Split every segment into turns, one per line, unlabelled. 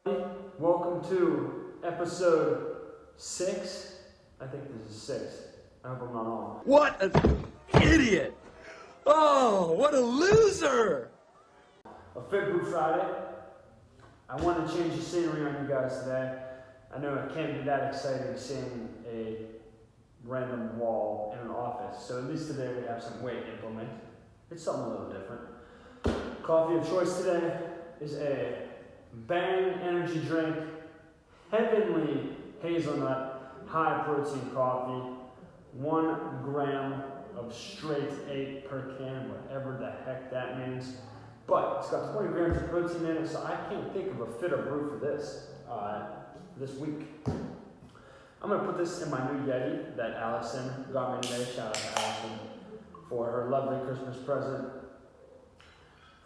Welcome to episode 6. I think this is 6. I hope I'm not wrong.
What an idiot! Oh, what a loser!
A Fit Brew Friday. I want to change the scenery on you guys today. I know it can't be that exciting seeing a random wall in an office, so at least today we have some weight implement. It's something a little different. Coffee of choice today is a Bang energy drink, heavenly hazelnut, high protein coffee, 1 gram of straight 8 per can, whatever the heck that means. But it's got 20 grams of protein in it, so I can't think of a fitter brew for this week. I'm gonna put this in my new Yeti that Allison got me today. Shout out to Allison for her lovely Christmas present.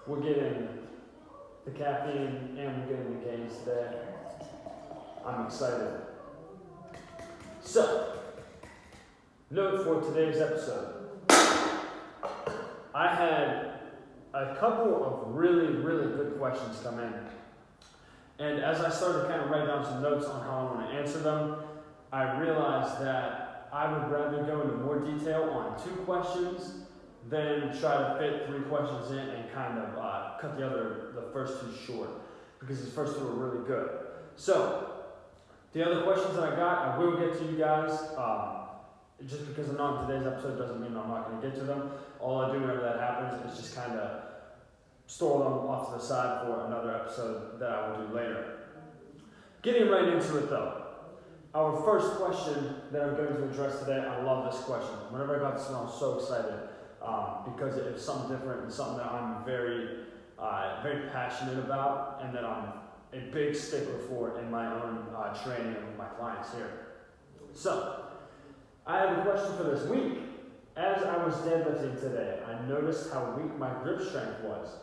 We're getting the caffeine and we're getting the gains today. I'm excited. So, note for today's episode. I had a couple of really good questions come in. And as I started to kind of write down some notes on how I want to answer them, I realized that I would rather go into more detail on 2 questions than try to fit 3 questions in and kind of cut the first 2 short, because the first 2 are really good. So, the other questions that I got, I will get to you guys. Just because I'm not on today's episode doesn't mean I'm not going to get to them. All I do whenever that happens is just kind of store them off to the side for another episode that I will do later. Getting right into it though. Our first question that I'm going to address today, I love this question. Whenever I got this one, I was so excited because it's something different and something that I'm very passionate about and that I'm a big stickler for in my own training and with my clients here. So, I have a question for this week. As I was deadlifting today, I noticed how weak my grip strength was.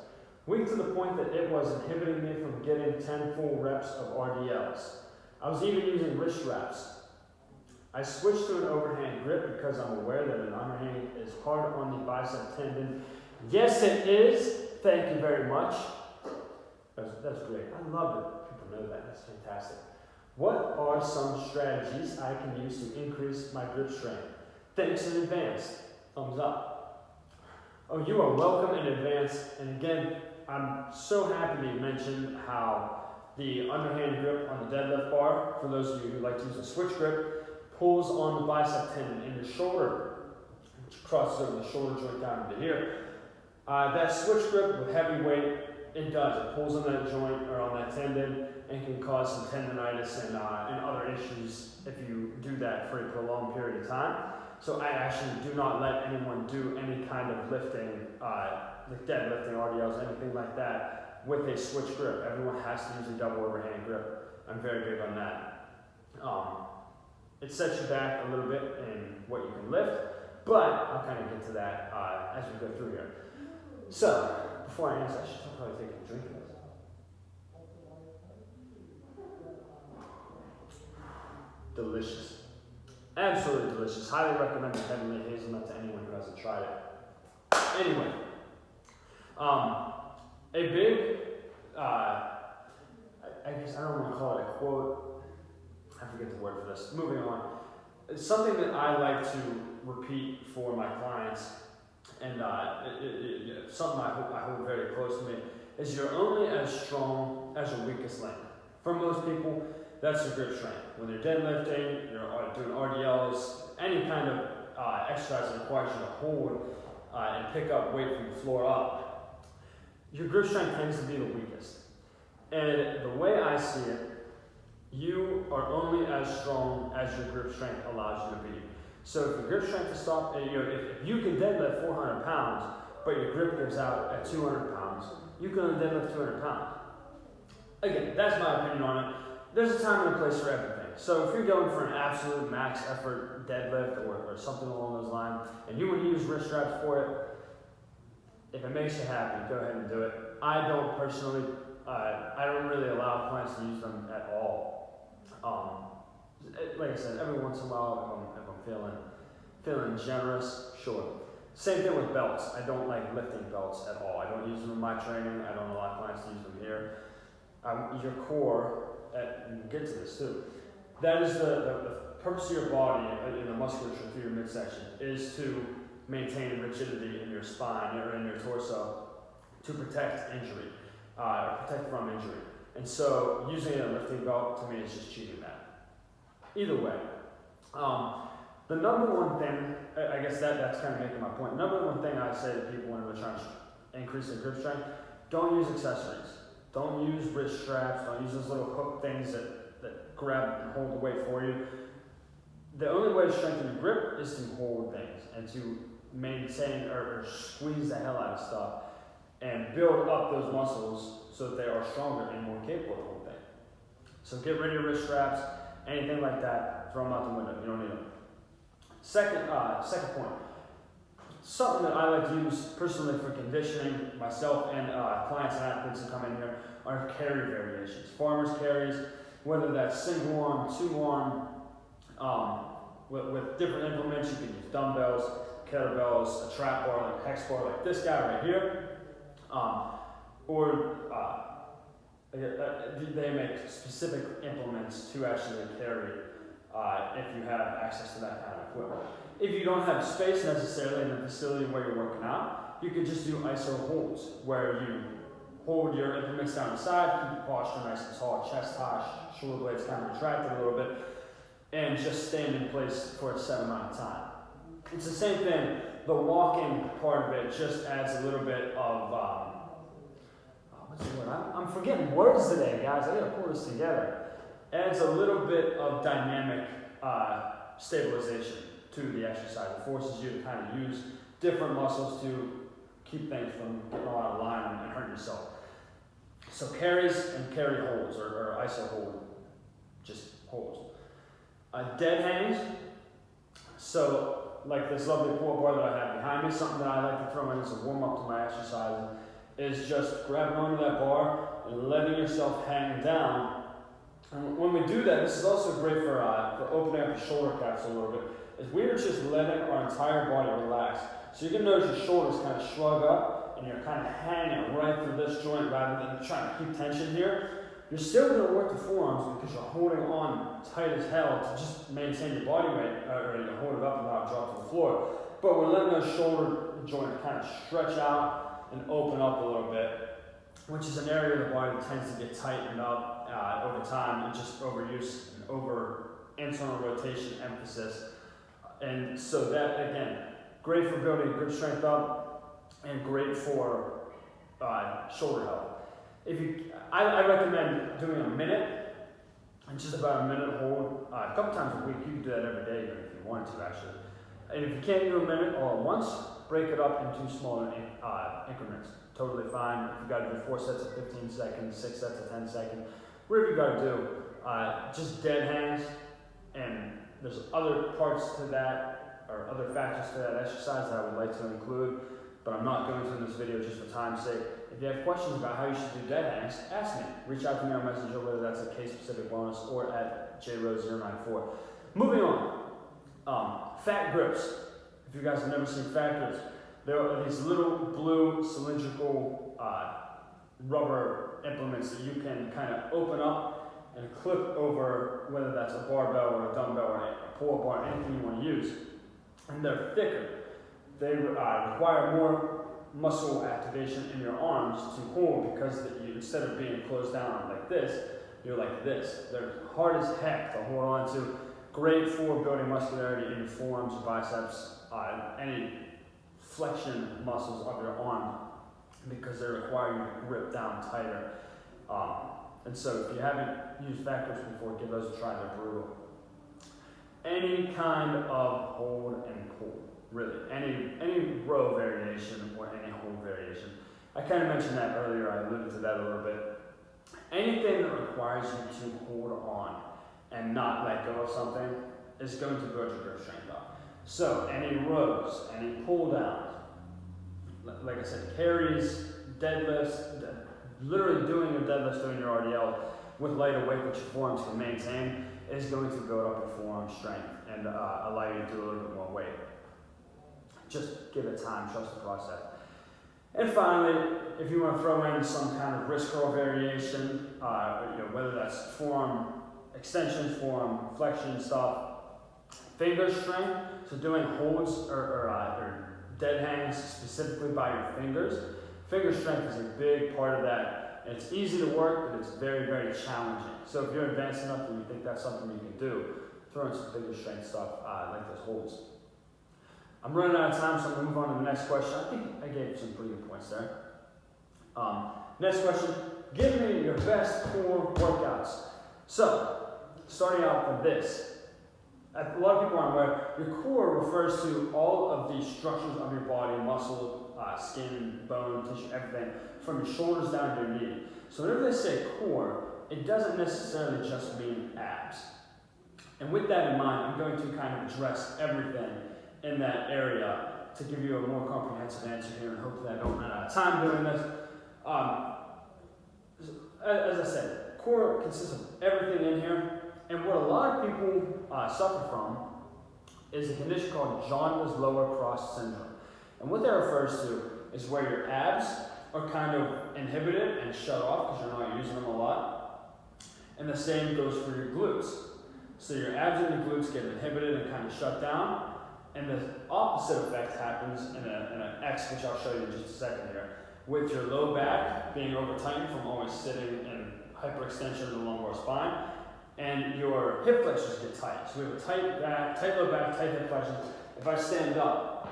Weak to the point that it was inhibiting me from getting 10 full reps of RDLs. I was even using wrist wraps. I switched to an overhand grip because I'm aware that an underhand is hard on the bicep tendon. Yes, it is. Thank you very much. That's great. I love it. People know that. That's fantastic. What are some strategies I can use to increase my grip strength? Thanks in advance. Thumbs up. Oh, you are welcome in advance. And again, I'm so happy you mentioned how the underhand grip on the deadlift bar, for those of you who like to use a switch grip, pulls on the bicep tendon in the shoulder, which crosses over the shoulder joint down into here. That switch grip with heavy weight, it does. It pulls on that joint or on that tendon and can cause some tendonitis and other issues if you do that for a prolonged period of time. So I actually do not let anyone do any kind of lifting, like deadlifting, RDLs, anything like that, with a switch grip. Everyone has to use a double overhand grip. I'm very big on that. It sets you back a little bit in what you can lift, but I'll kind of get to that as we go through here. So, before I answer, I should probably take a drink of this. Delicious. Absolutely delicious. Highly recommend the heavenly hazelnut to anyone who hasn't tried it. Anyway, a big, I guess I don't want to call it a quote. I forget the word for this. Moving on. It's something that I like to repeat for my clients, and something I hold very close to me, is you're only as strong as your weakest link. For most people, that's your grip strength. When you're deadlifting, you're doing RDLs, any kind of exercise that requires you to hold and pick up weight from the floor up, your grip strength tends to be the weakest. And the way I see it, you are only as strong as your grip strength allows you to be. So if your grip strength is stopped, if you can deadlift 400 pounds, but your grip gives out at 200 pounds, you can only deadlift 200 pounds. Again, that's my opinion on it. There's a time and a place for everything. So if you're going for an absolute max effort deadlift or something along those lines, and you want to use wrist straps for it, if it makes you happy, go ahead and do it. I don't personally, I don't really allow clients to use them at all. Like I said, every once in a while, if I'm feeling generous, sure. Same thing with belts. I don't like lifting belts at all. I don't use them in my training. I don't allow clients to use them here. your core, and we'll get to this too, that is the purpose of your body in the musculature through your midsection is to maintain rigidity in your spine or in your torso to protect injury, or protect from injury. And so using a lifting belt to me is just cheating that. Either way, the number one thing, I guess that's kind of making my point. Number one thing I say to people when they're trying to increase their grip strength, don't use accessories. Don't use wrist straps. Don't use those little hook things that grab and hold the weight for you. The only way to strengthen your grip is to hold things and to maintain or squeeze the hell out of stuff and build up those muscles so that they are stronger and more capable of holding. So get rid of your wrist straps, anything like that, throw them out the window. You don't need them. Second point, something that I like to use personally for conditioning myself and clients and athletes that come in here are carry variations. Farmer's carries, whether that's single arm, two arm, with different implements. You can use dumbbells, kettlebells, a trap bar, like a hex bar, like this guy right here. They make specific implements to actually carry if you have access to that kind of equipment. If you don't have space necessarily in the facility where you're working out, you can just do iso holds, where you hold your implements down the side, keep your posture nice and tall, chest high, shoulder blades kind of retracted a little bit, and just stand in place for a set amount of time. It's the same thing. The walking part of it just adds a little bit of, what's the word? I'm forgetting words today, guys. I gotta pull this together. Adds a little bit of dynamic stabilization to the exercise. It forces you to kind of use different muscles to keep things from getting all out of line and hurting yourself. So carries and carry holds, or iso hold, just holds. Dead hangs. So like this lovely pull-up bar that I have behind me, something that I like to throw in as a warm-up to my exercise is just grabbing onto that bar and letting yourself hang down. And when we do that, this is also great for opening up your shoulder caps a little bit, is we're just letting our entire body relax. So you're going to notice your shoulders kind of shrug up and you're kind of hanging right through this joint rather than trying to keep tension here. You're still going to work the forearms because you're holding on tight as hell to just maintain your body weight, or you hold it up and not drop to the floor. But we're letting those shoulder joints kind of stretch out and open up a little bit, which is an area of the body that tends to get tightened up over time and just overuse and over internal rotation emphasis. And so that, again, great for building grip strength up and great for shoulder health. I recommend doing a minute, and just about a minute hold, a couple times a week. You can do that every day if you want to, actually. And if you can't do a minute all at once, break it up into smaller increments. Totally fine. If you got to do 4 sets of 15 seconds, 6 sets of 10 seconds, whatever you got to do, just dead hangs. And there's other parts to that, or other factors to that exercise that I would like to include, but I'm not going to in this video just for time's sake. If you have questions about how you should do dead hangs, ask me. Reach out to me on Messenger, whether that's at K-Specific Wellness or at JRose094. Moving on, fat grips. If you guys have never seen fat grips, there are these little blue cylindrical rubber implements that you can kind of open up and clip over, whether that's a barbell or a dumbbell or a pull-up bar, anything you want to use. And they're thicker. They require more muscle activation in your arms to hold because you, instead of being closed down like this, you're like this. They're hard as heck to hold on to. Great for building muscularity in your forearms, your biceps, any flexion muscles of your arm because they require you to grip down tighter. And so if you haven't used fat grips before, give those a try. They're brutal. Any kind of hold and pull. Really, any row variation or any hold variation. I kind of mentioned that earlier, I alluded to that a little bit. Anything that requires you to hold on and not let go of something is going to build your grip strength up. So any rows, any pull downs, like I said, carries, deadlifts, literally doing a deadlift doing your RDL with lighter weight that your forearms can maintain is going to build up your forearm strength and allow you to do a little bit more weight. Just give it time, trust the process. And finally, if you want to throw in some kind of wrist curl variation, whether that's forearm extension, forearm flexion stuff, finger strength, so doing holds or dead hangs specifically by your fingers. Finger strength is a big part of that. It's easy to work, but it's very, very challenging. So if you're advanced enough and you think that's something you can do, throw in some finger strength stuff like those holds. I'm running out of time, so I'm going to move on to the next question. I think I gave some pretty good points there. Next question, give me your best core workouts. So, starting out with this. A lot of people aren't aware, your core refers to all of the structures of your body, muscle, skin, bone, tissue, everything, from your shoulders down to your knee. So whenever they say core, it doesn't necessarily just mean abs. And with that in mind, I'm going to kind of address everything in that area to give you a more comprehensive answer here, and hopefully I don't run out of time doing this. As I said, core consists of everything in here, and what a lot of people suffer from is a condition called jaundiced lower cross syndrome. And what that refers to is where your abs are kind of inhibited and shut off because you're not using them a lot. And the same goes for your glutes. So your abs and your glutes get inhibited and kind of shut down. And the opposite effect happens in an X, which I'll show you in just a second here, with your low back being over tightened from always sitting in hyperextension of the lumbar spine, and your hip flexors get tight. So we have a tight back, tight low back, tight hip flexors. If I stand up,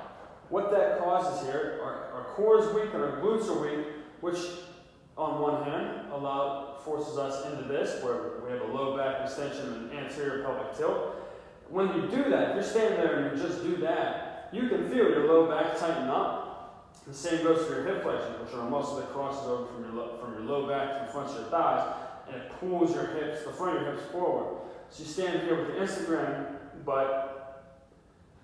what that causes here, our core is weak and our glutes are weak, which on one hand forces us into this, where we have a low back extension and anterior pelvic tilt. When you do that, if you're standing there and you just do that, you can feel your low back tighten up. The same goes for your hip flexors, which are a muscle that crosses over from your low back to the front of your thighs, and it pulls your hips, the front of your hips forward. So you stand here with the Instagram butt,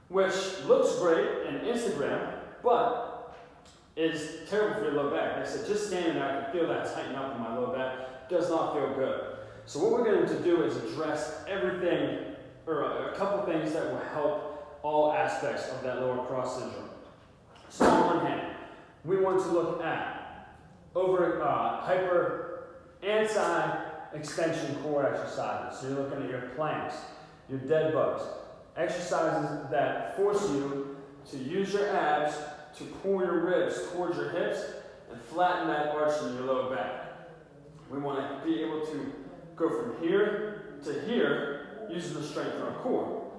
which looks great in Instagram, but is terrible for your low back. Like I said, just standing there, I can feel that tighten up in my low back. Does not feel good. So what we're going to do is address everything, or a couple things that will help all aspects of that lower cross syndrome. So on one hand, we want to look at anti-extension core exercises. So you're looking at your planks, your dead bugs, exercises that force you to use your abs to pull your ribs towards your hips and flatten that arch in your low back. We want to be able to go from here to here using the strength in our core.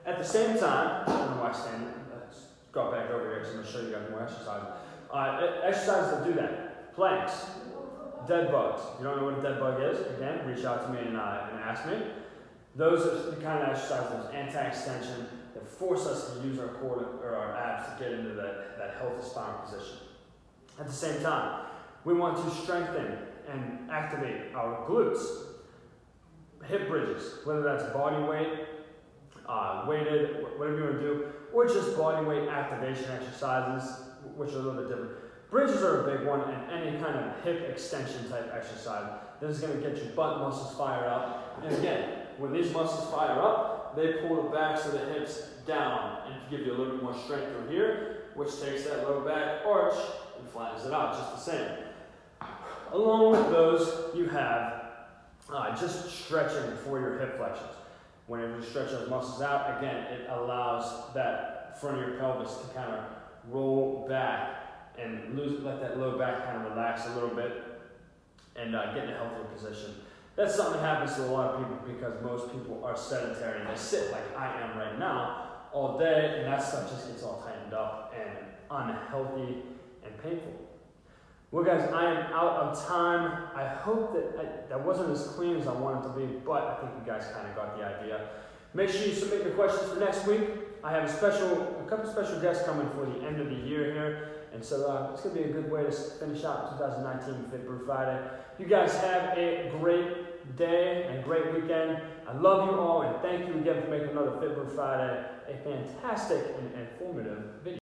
At the same time, I don't know why I stand. Let's go back over here because I'm going to show you guys more exercises. Exercises that do that. Planks, dead bugs. If you don't know what a dead bug is, again, reach out to me and ask me. Those are the kind of exercises, anti-extension, that force us to use our core or our abs to get into that healthy spine position. At the same time, we want to strengthen and activate our glutes, hip bridges, whether that's body weight, weighted, whatever you want to do, or just body weight activation exercises, which are a little bit different. Bridges are a big one, and any kind of hip extension type exercise. This is going to get your butt muscles fired up. And again, when these muscles fire up, they pull the backs of the hips down and give you a little bit more strength through here, which takes that low back arch and flattens it out just the same. Along with those, you have just stretching for your hip flexions. Whenever you stretch those muscles out, again, it allows that front of your pelvis to kind of roll back and let that low back kind of relax a little bit and get in a healthier position. That's something that happens to a lot of people because most people are sedentary and they sit like I am right now all day, and that stuff just gets all tightened up and unhealthy and painful. Well guys, I am out of time. I hope that wasn't as clean as I wanted to be, but I think you guys kind of got the idea. Make sure you submit your questions for next week. I have a couple special guests coming for the end of the year here, and so it's going to be a good way to finish out 2019 Fit Brew Friday. You guys have a great day and a great weekend. I love you all, and thank you again for making another Fit Brew Friday a fantastic and informative video.